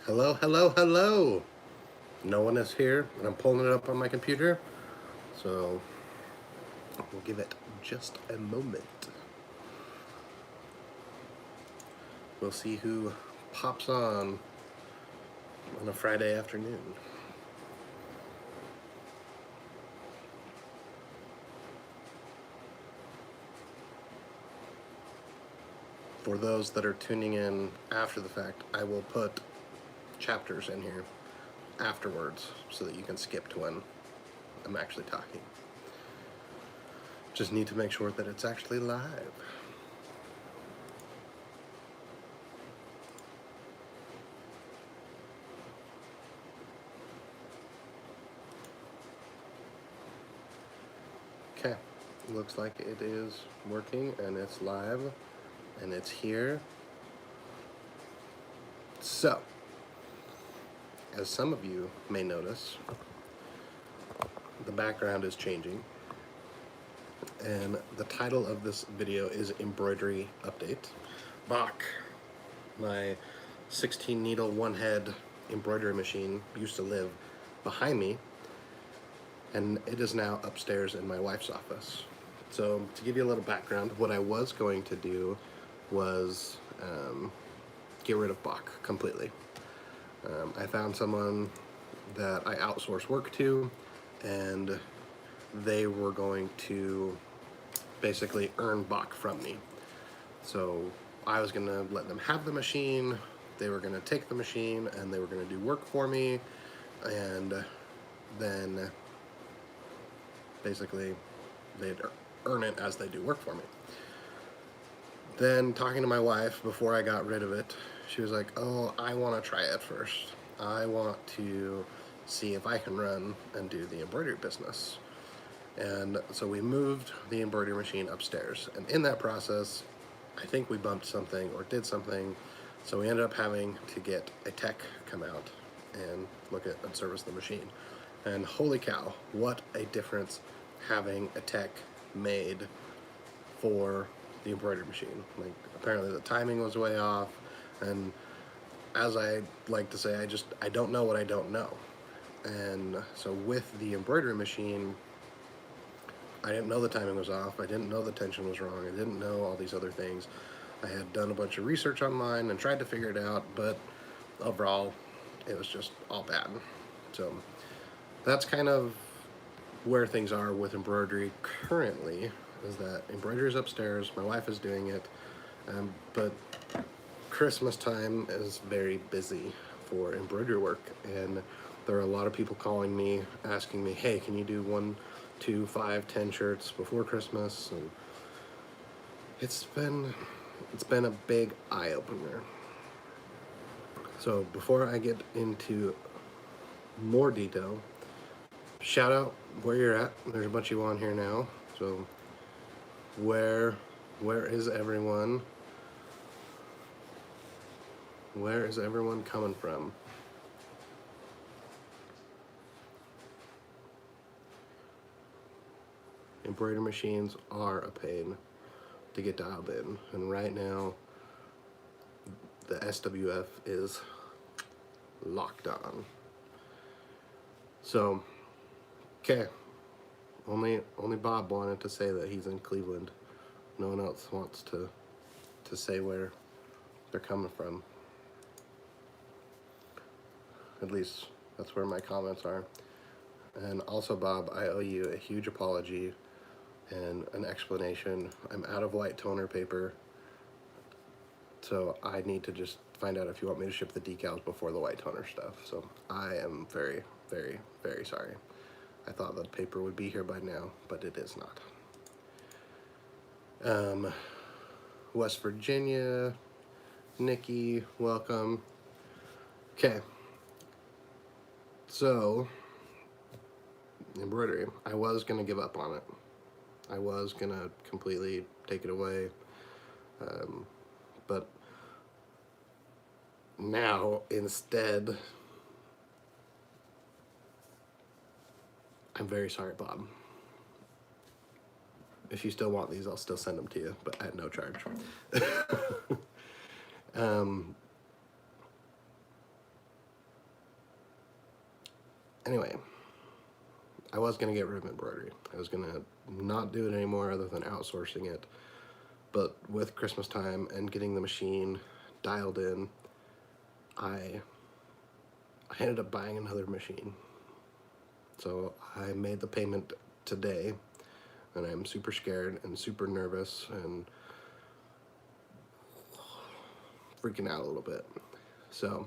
Hello, hello, hello. No one is here, and I'm pulling it up on my computer, so we'll give it just a moment. We'll see who pops on a Friday afternoon. For those that are tuning in after the fact, I will put chapters in here afterwards so that you can skip to when I'm actually talking. Just need to make sure that it's actually live. Okay, looks like it is working and it's live and it's here. So, as some of you may notice, the background is changing, and the title of this video is Embroidery Update. Bach, my 16 needle one head embroidery machine, used to live behind me, and it is now upstairs in my wife's office. So to give you a little background, what I was going to do was get rid of Bach completely. I found someone that I outsource work to, and they were going to basically earn Bach from me. So I was gonna let them have the machine, they were gonna take the machine, and they were gonna do work for me, and then basically they'd earn it as they do work for me. Then talking to my wife before I got rid of it, she was like, oh, I want to try it first. I want to see if I can run and do the embroidery business. And so we moved the embroidery machine upstairs. And in that process, I think we bumped something or did something. So we ended up having to get a tech come out and look at and service the machine. And holy cow, what a difference having a tech made for the embroidery machine. Like, apparently the timing was way off, and as I like to say, I don't know what I don't know. And so with the embroidery machine, I didn't know the timing was off, I didn't know the tension was wrong, I didn't know all these other things. I had done a bunch of research online and tried to figure it out, but overall it was just all bad. So that's kind of where things are with embroidery currently, is that embroidery is upstairs, my wife is doing it, but Christmas time is very busy for embroidery work, and there are a lot of people calling me, asking me, hey, can you do 1, 2, 5, 10 shirts before Christmas? And it's been a big eye-opener. So before I get into more detail, shout out where you're at. There's a bunch of you on here now, so where is everyone? Where is everyone coming from? Embroidery machines are a pain to get dialed in, and right now the SWF is locked on. So, okay, only Bob wanted to say that he's in Cleveland. No one else wants to say where they're coming from. At least that's where my comments are. And also, Bob, I owe you a huge apology and an explanation. I'm out of white toner paper, so I need to just find out if you want me to ship the decals before the white toner stuff. So I am very, very, very sorry. I thought that paper would be here by now, but it is not. West Virginia, Nikki, welcome. Okay, so embroidery, I was gonna give up on it. I was gonna completely take it away, but now instead, I'm very sorry, Bob. If you still want these, I'll still send them to you, but at no charge. Anyway, I was going to get rid of embroidery. I was going to not do it anymore other than outsourcing it. But with Christmas time and getting the machine dialed in, I ended up buying another machine. So I made the payment today, and I'm super scared and super nervous and freaking out a little bit. So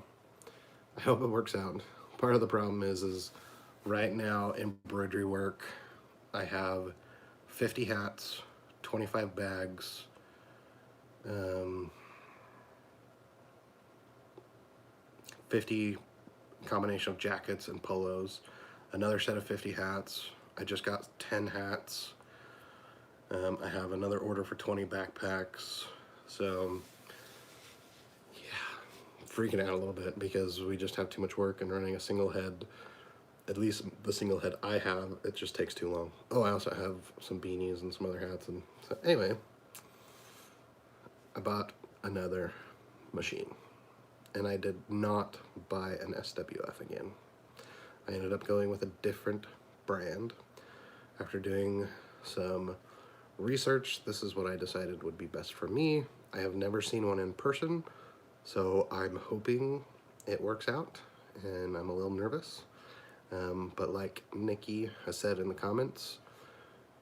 I hope it works out. Part of the problem is right now embroidery work, I have 50 hats, 25 bags, 50 combination of jackets and polos, another set of 50 hats. I just got 10 hats. I have another order for 20 backpacks. So yeah, freaking out a little bit because we just have too much work and running a single head. At least the single head I have, it just takes too long. Oh, I also have some beanies and some other hats. And so anyway, I bought another machine, and I did not buy an SWF again. I ended up going with a different brand. After doing some research, this is what I decided would be best for me. I have never seen one in person, so I'm hoping it works out, and I'm a little nervous. But like Nikki has said in the comments,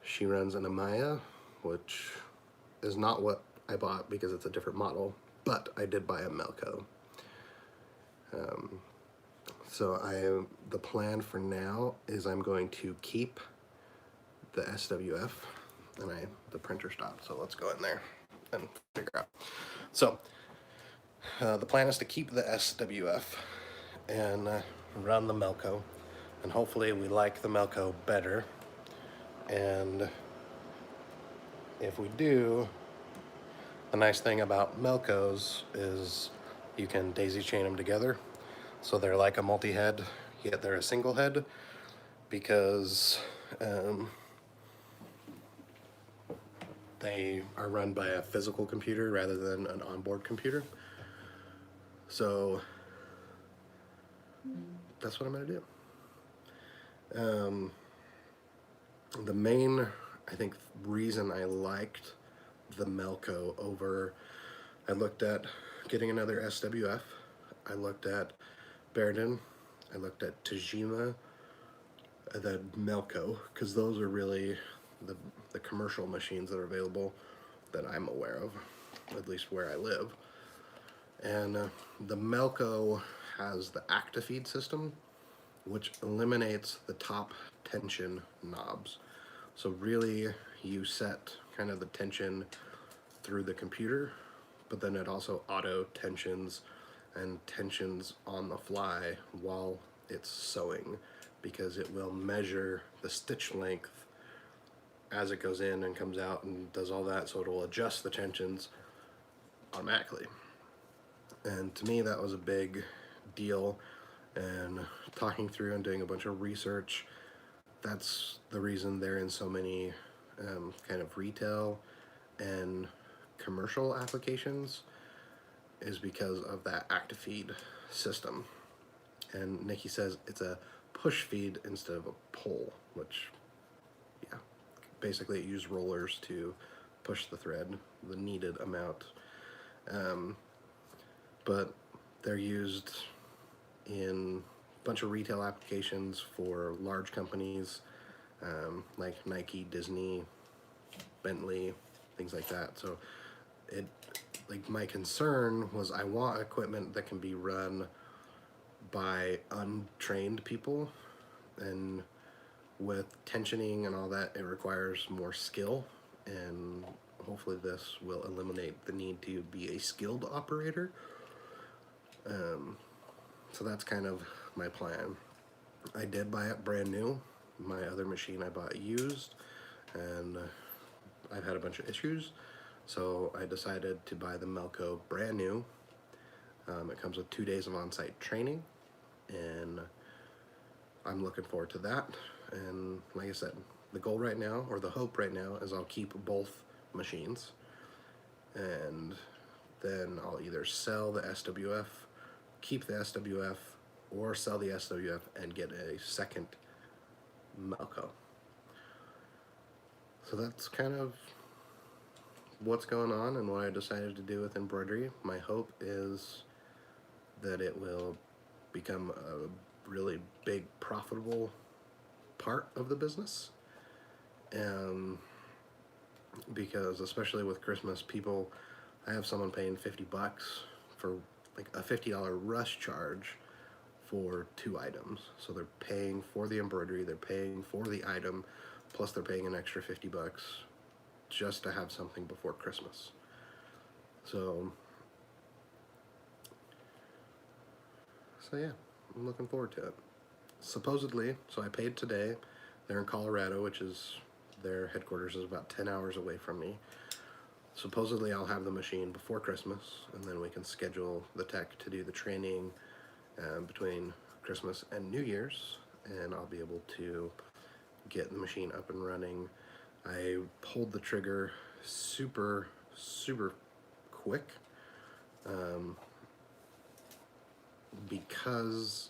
she runs an Amaya, which is not what I bought because it's a different model, but I did buy a Melco. So the plan for now is I'm going to keep the SWF, and the printer stopped, so let's go in there and figure out. So the plan is to keep the SWF and run the Melco, and hopefully we like the Melco better. And if we do, the nice thing about Melcos is you can daisy chain them together. So they're like a multi-head, yet they're a single head, because they are run by a physical computer rather than an onboard computer. So that's what I'm gonna do. The main, I think, reason I liked the Melco over, I looked at getting another SWF, I looked at Bairden, I looked at Tajima, the Melco, because those are really the commercial machines that are available that I'm aware of, at least where I live. And the Melco has the ActiFeed system, which eliminates the top tension knobs. So really you set kind of the tension through the computer, but then it also auto tensions and tensions on the fly while it's sewing, because it will measure the stitch length as it goes in and comes out and does all that, so it will adjust the tensions automatically. And to me that was a big deal, and talking through and doing a bunch of research, that's the reason they're in so many kind of retail and commercial applications, is because of that ActiFeed system. And Nikki says it's a push feed instead of a pull, which, yeah, basically it used rollers to push the thread the needed amount. But they're used in a bunch of retail applications for large companies like Nike, Disney, Bentley, things like that. So like my concern was I want equipment that can be run by untrained people, and with tensioning and all that, it requires more skill, and hopefully this will eliminate the need to be a skilled operator. So that's kind of my plan. I did buy it brand new. My other machine I bought used, and I've had a bunch of issues, so I decided to buy the Melco brand new. It comes with 2 days of on-site training, and I'm looking forward to that. And like I said, the goal right now, or the hope right now, is I'll keep both machines, and then I'll either sell the SWF, keep the SWF, or sell the SWF and get a second Melco. So that's kind of what's going on and what I decided to do with embroidery. My hope is that it will become a really big profitable part of the business, because especially with Christmas, I have someone paying $50 for like a $50 rush charge for 2 items. So they're paying for the embroidery, they're paying for the item, plus they're paying an extra $50 just to have something before Christmas. So yeah, I'm looking forward to it. Supposedly, so I paid today. They're in Colorado, which is, their headquarters is about 10 hours away from me. Supposedly I'll have the machine before Christmas, and then we can schedule the tech to do the training between Christmas and New Year's, and I'll be able to get the machine up and running. I pulled the trigger super quick because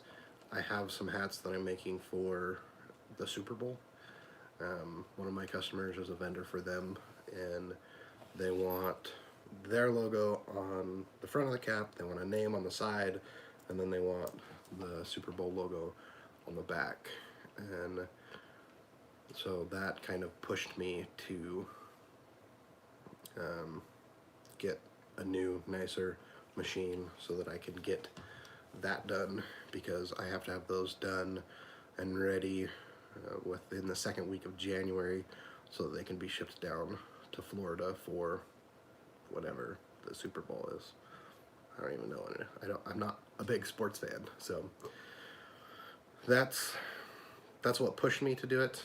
I have some hats that I'm making for the Super Bowl. One of my customers is a vendor for them, and they want their logo on the front of the cap, they want a name on the side, and then they want the Super Bowl logo on the back. And so that kind of pushed me to get a new, nicer machine so that I could get that done, because I have to have those done and ready within the second week of January so that they can be shipped down to Florida for whatever the Super Bowl is. I don't even know. I'm not a big sports fan, so that's what pushed me to do it.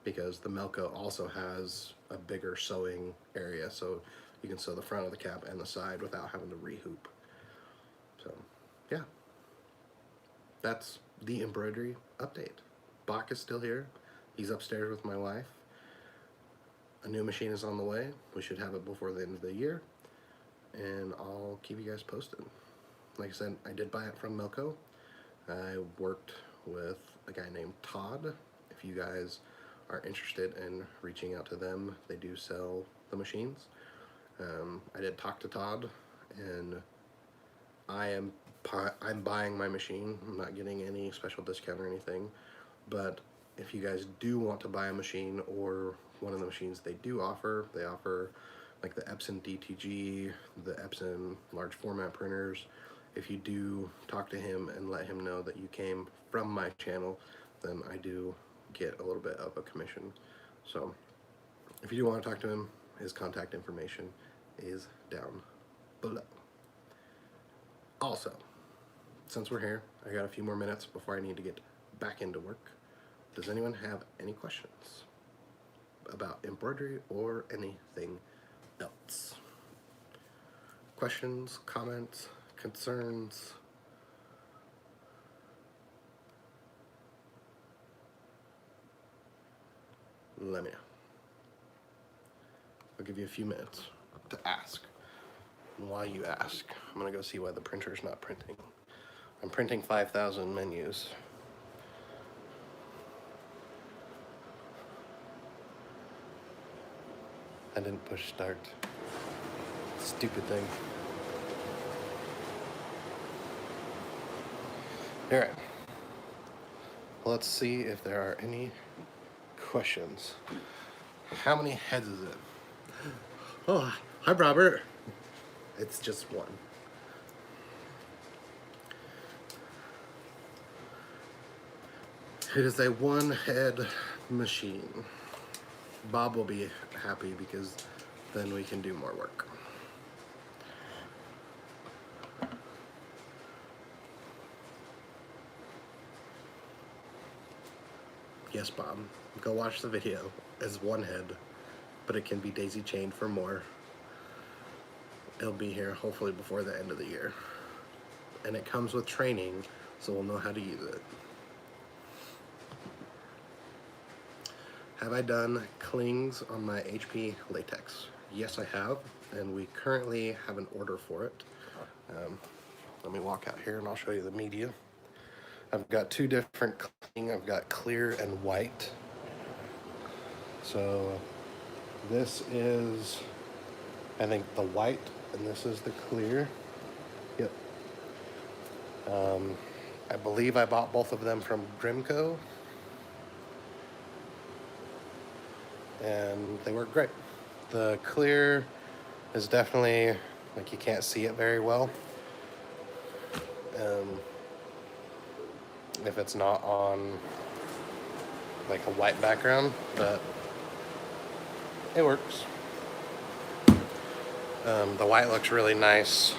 Because the Melco also has a bigger sewing area, so you can sew the front of the cap and the side without having to rehoop. So yeah, that's the embroidery update. Bach is still here. He's upstairs with my wife. A new machine is on the way. We should have it before the end of the year, and I'll keep you guys posted. Like I said, I did buy it from Melco. I worked with a guy named Todd. If you guys are interested in reaching out to them, they do sell the machines. I did talk to Todd, and I'm buying my machine. I'm not getting any special discount or anything, but if you guys do want to buy a machine or one of the machines they offer like the Epson DTG, the Epson large format printers. If you do talk to him and let him know that you came from my channel, then I do get a little bit of a commission. So if you do want to talk to him, his contact information is down below. Also, since we're here, I got a few more minutes before I need to get back into work. Does anyone have any questions about embroidery or anything else? Questions, comments, concerns? Let me know. I'll give you a few minutes to ask. And while you ask, I'm gonna go see why the printer's not printing. I'm printing 5,000 menus. I didn't push start. Stupid thing. Alright. Let's see if there are any questions. How many heads is it? Oh, hi Robert. It's just one. It is a one-head machine. Bob will be happy because then we can do more work. Yes, Bob. Go watch the video. It's one head, but it can be daisy chained for more. It'll be here hopefully before the end of the year. And it comes with training, so we'll know how to use it. Have I done clings on my HP latex? Yes, I have, and we currently have an order for it. I'm me walk out here and I'll show you the media. I've got two different cling. I've got clear and white. So this is, I think, the white, and this is the clear. Yep. I believe I bought both of them from Grimco, and they work great. The clear is definitely, like, you can't see it very well if it's not on like a white background, but it works. The white looks really nice.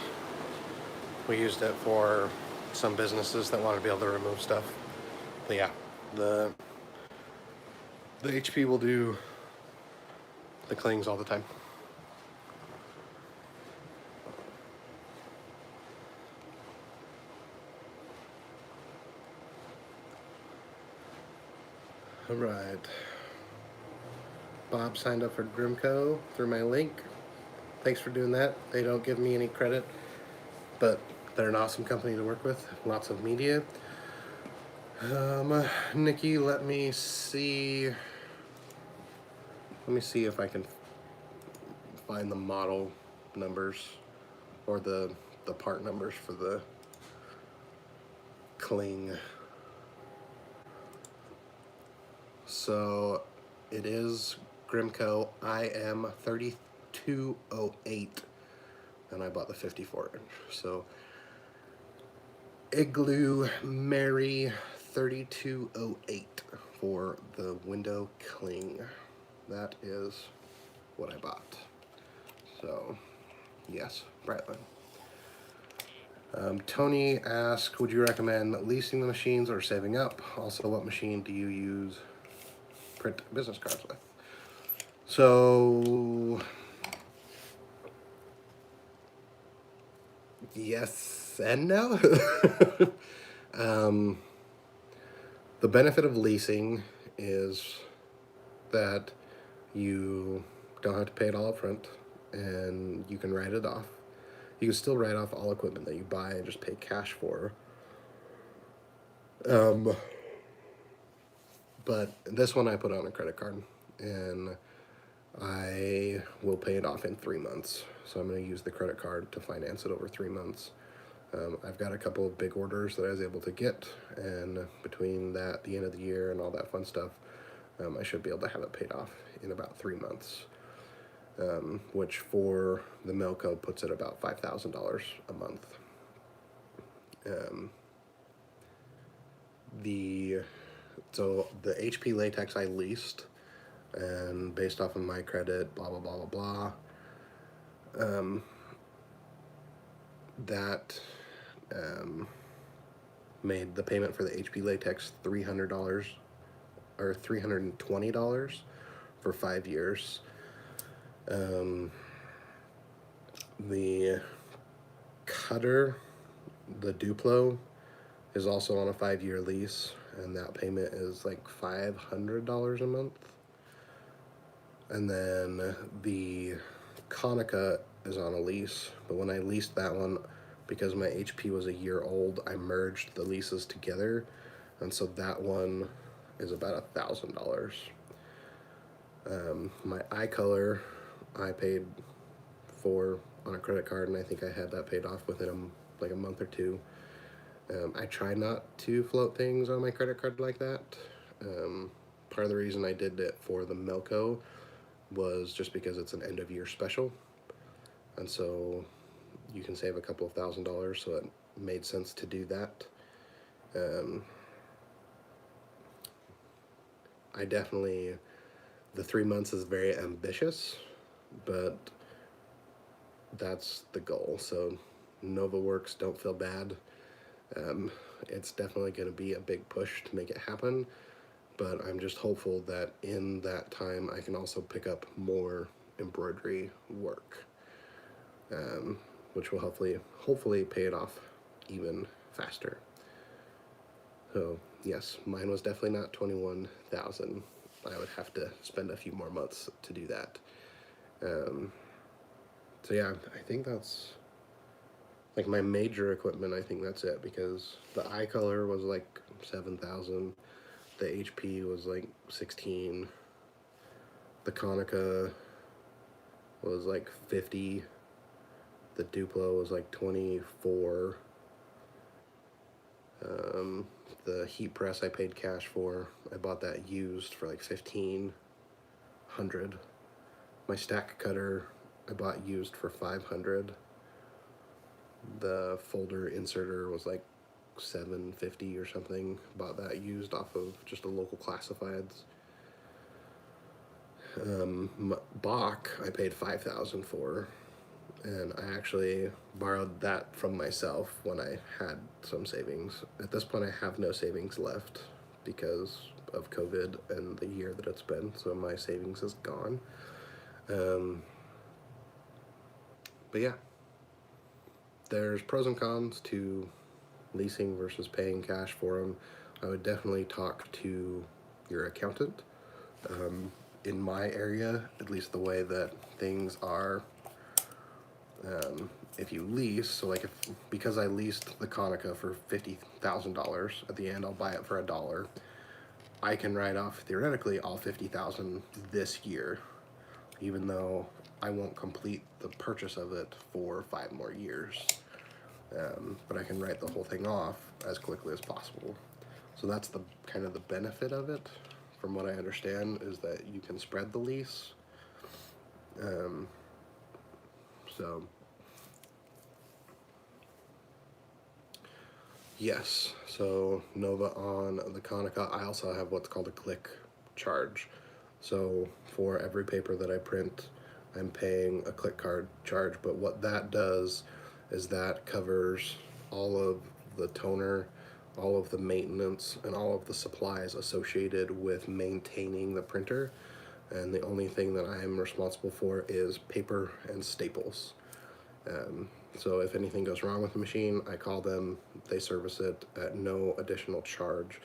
We used it for some businesses that want to be able to remove stuff. But yeah, the HP will do the clings all the time. All right. Bob signed up for Grimco through my link. Thanks for doing that. They don't give me any credit, but they're an awesome company to work with. Lots of media. Nikki, let me see if I can find the model numbers or the part numbers for the cling. So it is Grimco IM 3208, and I bought the 54 inch. So Igloo Mary 3208 for the window cling. That is what I bought. So yes, Brightline. Tony asked, would you recommend leasing the machines or saving up? Also, what machine do you use print business cards with? So yes and no. The benefit of leasing is that you don't have to pay it all up front, and you can write it off. You can still write off all equipment that you buy and just pay cash for. But this one I put on a credit card, and I will pay it off in 3 months. So I'm going to use the credit card to finance it over 3 months. I've got a couple of big orders that I was able to get, and between that, the end of the year, and all that fun stuff, I should be able to have it paid off in about 3 months, which for the Milco puts it about $5,000 a month. So the HP latex I leased, and based off of my credit, blah blah blah blah blah. That made the payment for the HP latex $300 or $320 for 5 years. The cutter, the Duplo, is also on a 5-year lease, and that payment is like $500 a month. And then the Konica is on a lease, but when I leased that one, because my HP was a year old, I merged the leases together, and so that one is about $1,000. My eye color I paid for on a credit card, and I think I had that paid off within like a month or two. I try not to float things on my credit card like that. Part of the reason I did it for the Milco was just because it's an end of year special, and so you can save a couple of $1,000, so it made sense to do that. I definitely, the 3 months is very ambitious, but that's the goal. So NovaWorks, don't feel bad. It's definitely going to be a big push to make it happen, but I'm just hopeful that in that time I can also pick up more embroidery work, which will hopefully pay it off even faster. So yes, mine was definitely not 21,000. I would have to spend a few more months to do that. So yeah, I think that's Like my major equipment, I think that's it, because the eye color was like 7,000, the HP was like 16, the Konica was like 50, the Duplo was like 24. Um, the heat press I paid cash for. I bought that used for like 1,500. My stack cutter I bought used for 500. The folder inserter was like 750 or something. Bought that used off of just a local classifieds. Bach I paid 5,000 for, and I actually borrowed that from myself when I had some savings. At this point, I have no savings left because of COVID and the year that it's been, so my savings is gone. Um, but yeah, there's pros and cons to leasing versus paying cash for them. I would definitely talk to your accountant. In my area, at least the way that things are, if you lease, so like if, because I leased the Konica for $50,000, at the end I'll buy it for $1. I can write off theoretically all 50,000 this year, even though I won't complete the purchase of it for 5 more years. But I can write the whole thing off as quickly as possible. So that's the kind of the benefit of it, from what I understand, is that you can spread the lease. So yes, so Nova on the Konica, I also have what's called a click charge. So for every paper that I print, I'm paying a click card charge, but what that does is that covers all of the toner, all of the maintenance, and all of the supplies associated with maintaining the printer. And the only thing that I'm responsible for is paper and staples. So if anything goes wrong with the machine, I call them, they service it at no additional charge.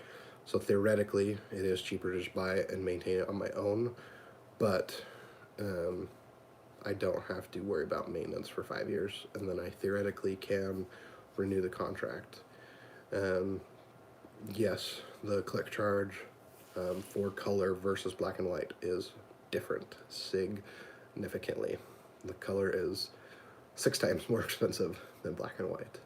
So theoretically, it is cheaper to just buy it and maintain it on my own, but I don't have to worry about maintenance for 5 years, and then I theoretically can renew the contract. Yes, the click charge for color versus black and white is different significantly. The color is 6 times more expensive than black and white.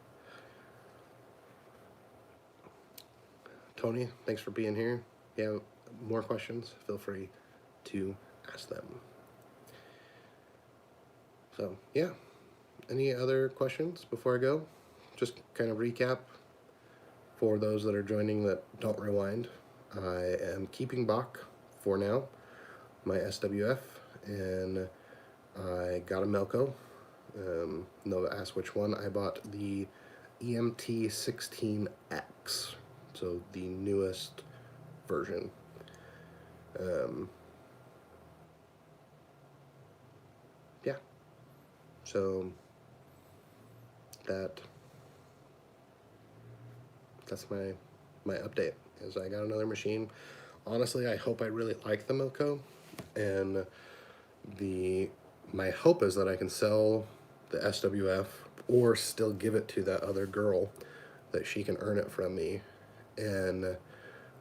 Tony, thanks for being here. If you have more questions, feel free to ask them. So, yeah. Any other questions before I go? Just kind of recap for those that are joining that don't rewind. I am keeping Bach for now, my SWF, and I got a Melco. Nova asked which one. I bought the EMT 16X, so the newest version. Yeah, so that's my update. Is I got another machine. Honestly, I hope I really like the Milko, and my hope is that I can sell the SWF or still give it to that other girl, that she can earn it from me, and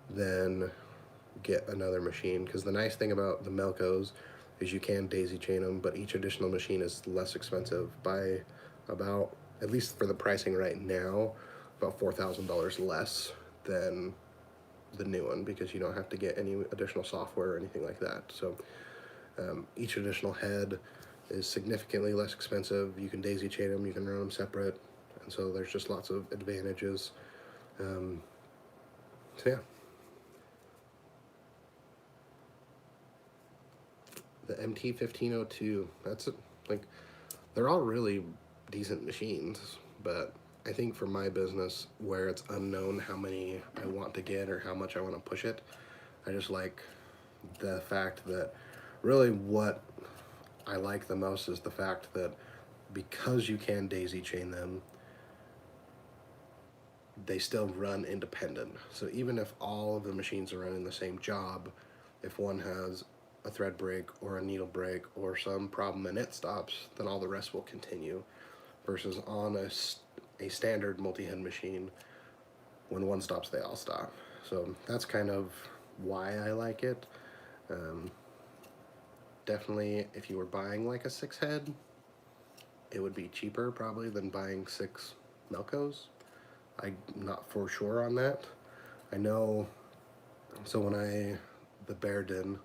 then get another machine. Because the nice thing about the Melcos is you can daisy chain them, but each additional machine is less expensive by about, at least for the pricing right now, about $4,000 less than the new one, because you don't have to get any additional software or anything like that. So each additional head is significantly less expensive. You can daisy chain them, you can run them separate, and so there's just lots of advantages. So yeah. The MT1502, that's like, they're all really decent machines, but I think for my business, where it's unknown how many I want to get or how much I want to push it, I just like the fact that really what I like the most is the fact that because you can daisy chain them, they still run independent. So even if all of the machines are running the same job, if one has a thread break or a needle break or some problem and it stops, then all the rest will continue. versus on a standard multi-head machine. When one stops, they all stop. So that's kind of why I like it. Um, Definitely, if you were buying like a 6 head, it would be cheaper probably than buying 6 Melcos. I'm not for sure on that. I know, so when the Bear Den,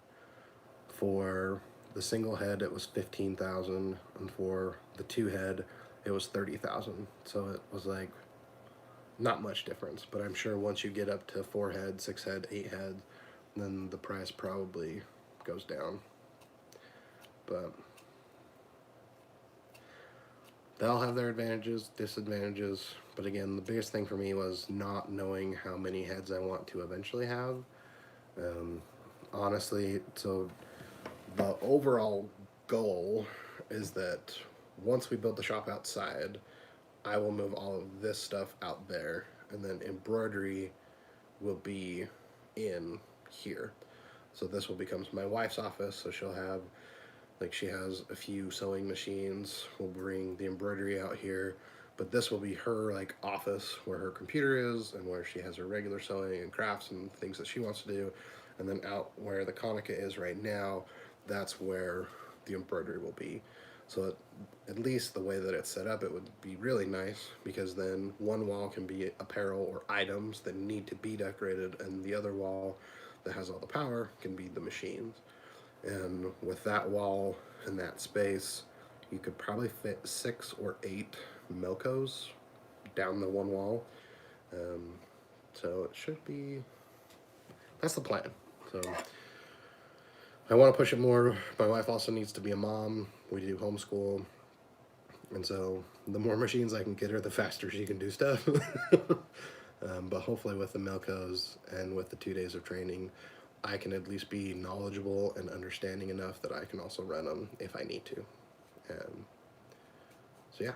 for the single head it was 15,000, and for the 2 head it was 30,000. So it was like not much difference, but I'm sure once you get up to 4 head, 6 head, 8 head, then the price probably goes down. But they all have their advantages, disadvantages. But again, the biggest thing for me was not knowing how many heads I want to eventually have. Um, Honestly, so the overall goal is that once we build the shop outside, I will move all of this stuff out there, and then embroidery will be in here. So this will become my wife's office, so she'll have, like, she has a few sewing machines. We'll bring the embroidery out here, but this will be her like office where her computer is and where she has her regular sewing and crafts and things that she wants to do. And then out where the Konica is right now, that's where the embroidery will be. So at least the way that it's set up, it would be really nice, because then one wall can be apparel or items that need to be decorated, and the other wall that has all the power can be the machines. And with that wall and that space, you could probably fit 6 or 8 Melcos down the one wall. Um, so it should be, that's the plan. So I want to push it more. My wife also needs to be a mom. We do homeschool. And so the more machines I can get her, the faster she can do stuff. But hopefully with the Melcos and with the 2 days of training, I can at least be knowledgeable and understanding enough that I can also run them if I need to. So yeah,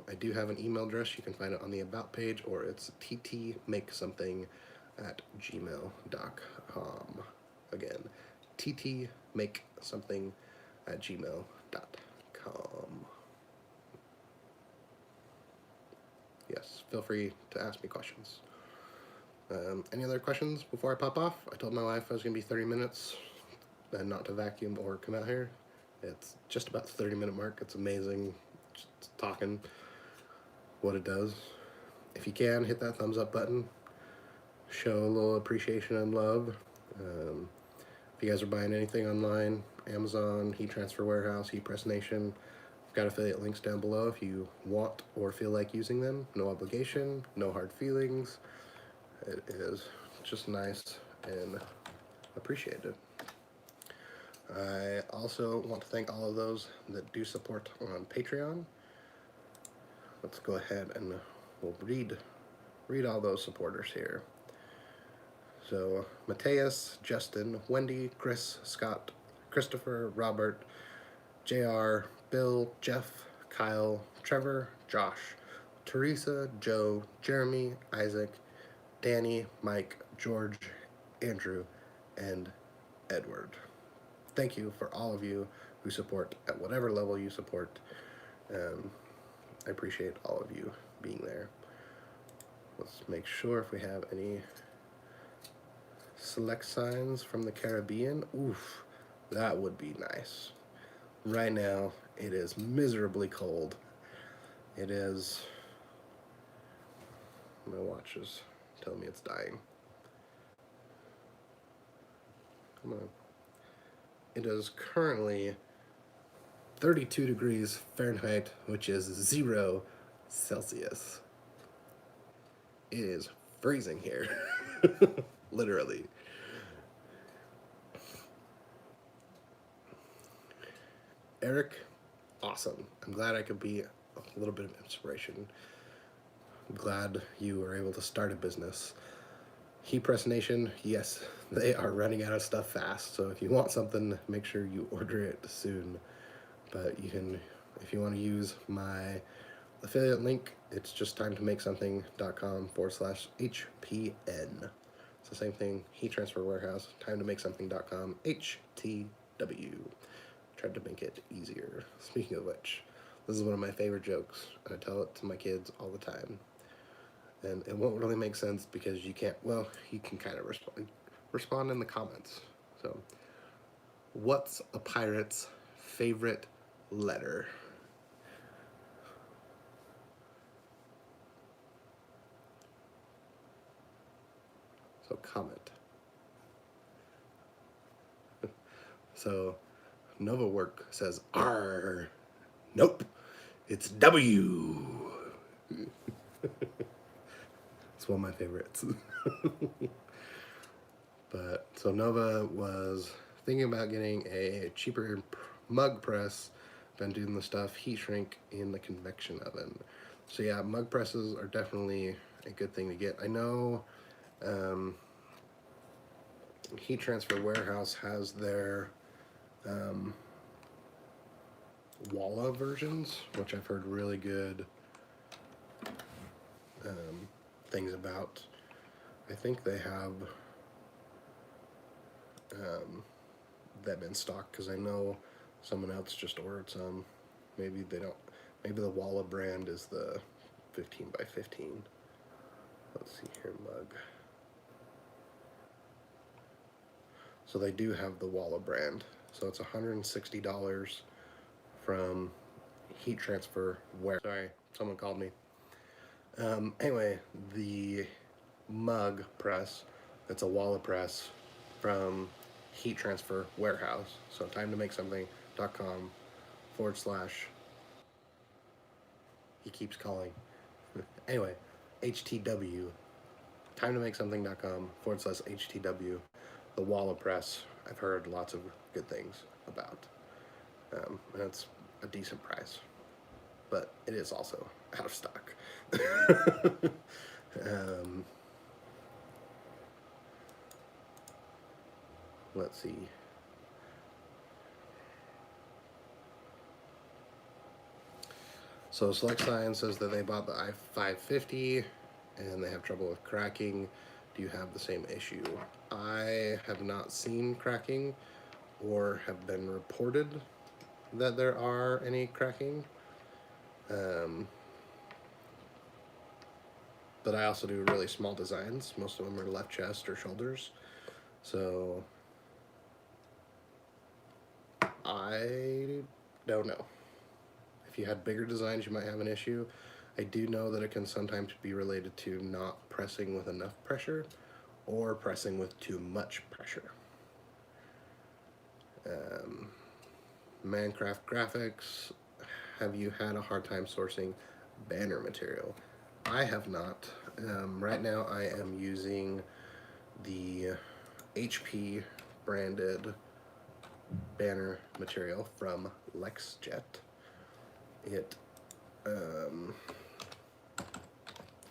I do have an email address. You can find it on the About page, or it's ttmakesomething@gmail.com. Again, ttmakesomething@gmail.com. Yes, feel free to ask me questions. Any other questions before I pop off? I told my wife I was going to be 30 minutes and not to vacuum or come out here. It's just about the 30-minute mark. It's amazing just talking what it does. If you can, hit that thumbs up button. Show a little appreciation and love. If you guys are buying anything online, Amazon, Heat Transfer Warehouse, Heat Press Nation, I've got affiliate links down below if you want or feel like using them. No obligation, no hard feelings. It is just nice and appreciated. I also want to thank all of those that do support on Patreon. Let's go ahead and we'll read all those supporters here. So Mateus, Justin, Wendy, Chris, Scott, Christopher, Robert, JR, Bill, Jeff, Kyle, Trevor, Josh, Teresa, Joe, Jeremy, Isaac, Danny, Mike, George, Andrew, and Edward. Thank you for all of you who support at whatever level you support. I appreciate all of you being there. Let's make sure if we have any select signs from the Caribbean. Oof, that would be nice. Right now, it is miserably cold. It is, my watch is telling me it's dying. Come on. It is currently 32 degrees Fahrenheit, which is 0 Celsius. It is freezing here. Literally. Eric, awesome. I'm glad I could be a little bit of inspiration. I'm glad you were able to start a business. Heat Press Nation, yes, they are running out of stuff fast, so if you want something, make sure you order it soon. But you can, if you want to use my affiliate link, it's just timetomake something.com/HPN. It's the same thing, Heat Transfer Warehouse, timetomake something.com HTW. Tried to make it easier. Speaking of which, This is one of my favorite jokes, and I tell it to my kids all the time. And it won't really make sense because you can't, well, you can kind of respond in the comments. So, what's a pirate's favorite letter? So comment. So Nova Work says R. Nope, it's W. It's one of my favorites. But so Nova was thinking about getting a cheaper mug press than doing the stuff heat shrink in the convection oven. So yeah, mug presses are definitely a good thing to get. I know Heat Transfer Warehouse has their Walla versions, which I've heard really good things about. I think they have them in stock because I know someone else just ordered some. Maybe they don't. Maybe the Walla brand is the 15 by 15. Let's see here, mug. So they do have the Walla brand. So it's $160 from Heat Transfer Warehouse. Sorry, someone called me. Anyway, the mug press, it's a Walla press from Heat Transfer Warehouse. So timetomake something.com / he keeps calling. Anyway, HTW, timetomake something.com / HTW, the Walla press. I've heard lots of good things about. And it's a decent price, but it is also out of stock. Let's see. So Select Science says that they bought the i550 and they have trouble with cracking. Do you have the same issue? I have not seen cracking or have been reported that there are any cracking. But I also do really small designs. Most of them are left chest or shoulders. So I don't know. If you had bigger designs, you might have an issue. I do know that it can sometimes be related to not pressing with enough pressure or pressing with too much pressure. Mancraft Graphics, have you had a hard time sourcing banner material? I have not. Right now I am using the HP branded banner material from LexJet.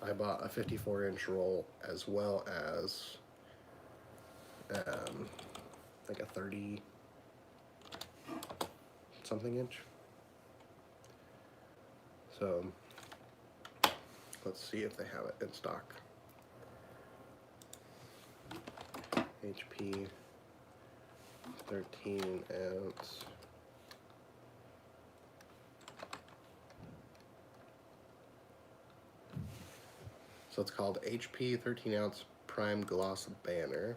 I bought a 54-inch roll as well as like a 30 something inch. So let's see if they have it in stock. HP 13 ounce. So it's called HP 13 ounce prime gloss banner.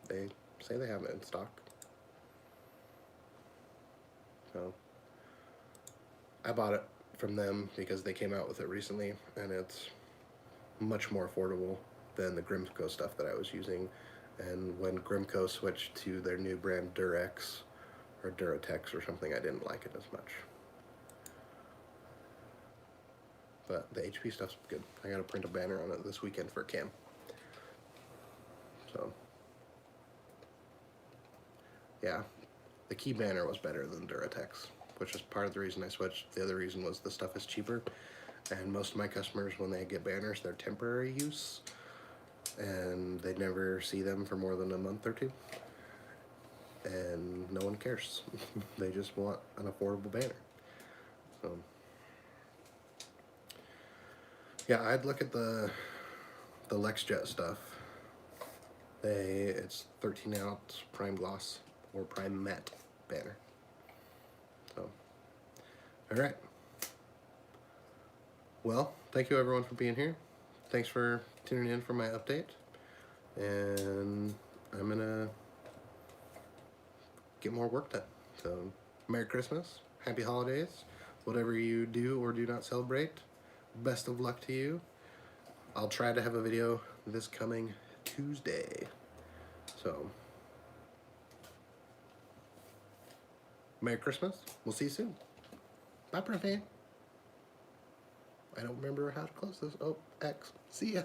They say they have it in stock. So I bought it from them because they came out with it recently, and it's much more affordable than the Grimco stuff that I was using. And when Grimco switched to their new brand Durex or Duratex or something, I didn't like it as much. But the HP stuff's good. I gotta print a banner on it this weekend for Cam. So yeah, the Key banner was better than Duratex, which is part of the reason I switched. The other reason was the stuff is cheaper, and most of my customers, when they get banners, they're temporary use, and they never see them for more than a month or two, and no one cares. They just want an affordable banner. So yeah, I'd look at the LexJet stuff. It's 13 ounce prime gloss or Primate banner. So, all right. Well, thank you everyone for being here. Thanks for tuning in for my update. And I'm gonna get more work done. So, Merry Christmas, Happy Holidays, whatever you do or do not celebrate. Best of luck to you. I'll try to have a video this coming Tuesday. So, Merry Christmas. We'll see you soon. Bye, Prof. I don't remember how to close this. Oh, X. See ya.